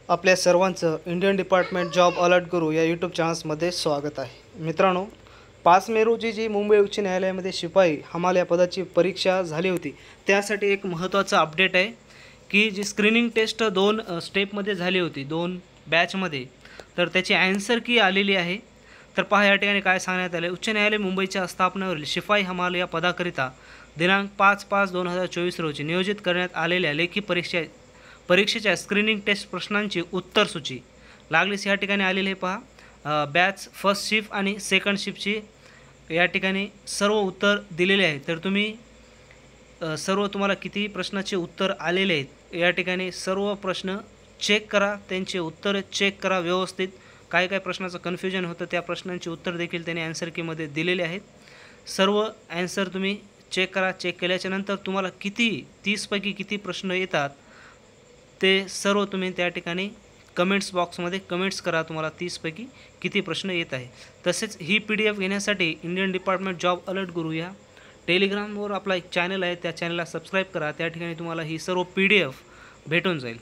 आपल्या सर्वांचं Indian department job alert गुरु या यूट्यूब चॅनल्समध्ये स्वागत आहे। मित्रांनो, 5 मे रोजी जी मुंबई उच्च न्यायालयामध्ये शिपाई हमाल या पदाची परीक्षा झाली होती, त्यासाठी एक महत्त्वाचा अपडेट आहे की जी स्क्रीनिंग टेस्ट 2 स्टेपमध्ये झाली होती, 2 बॅचमध्ये, तर त्याची ॲन्सर की आलेली आहे। तर पहा या ठिकाणी काय सांगण्यात आले। उच्च न्यायालय मुंबईच्या स्थापनेवरील शिपाई हमाल या पदाकरिता दिनांक 5/5/2024 रोजी नियोजित करण्यात आलेल्या लेखी परीक्षेच्या स्क्रीनिंग टेस्ट प्रश्नांची उत्तर सूची लागलीच या ठिकाणी आलेली आहे। पहा बॅच फर्स्ट शिफ्ट आणि सेकंड शिफ्टची या ठिकाणी सर्व उत्तर दिलेले आहेत। तर तुम्ही सर्व तुम्हाला किती प्रश्नाचे उत्तर आलेले आहेत या ठिकाणी सर्व प्रश्न चेक करा, त्यांचे उत्तर चेक करा व्यवस्थित। काय काय प्रश्नाचं कन्फ्युजन होतं त्या प्रश्नांची उत्तर देखील त्यांनी आन्सर कीमध्ये दिलेले आहेत। सर्व आन्सर तुम्ही चेक करा। चेक केल्याच्या नंतर तुम्हाला किती 30 पैकी किती प्रश्न येतात ते सर्व तुम्ही त्या ठिकाणी कमेंट्स बॉक्समध्ये कमेंट्स करा, तुम्हाला 30 पैकी किती प्रश्न येत आहे। तसेच ही PDF घेण्यासाठी इंडियन डिपार्टमेंट जॉब अलर्ट गुरु या टेलिग्रामवर आपला एक चॅनल आहे, त्या चॅनलला सबस्क्राईब करा। त्या ठिकाणी तुम्हाला ही सर्व PDF भेटून जाईल।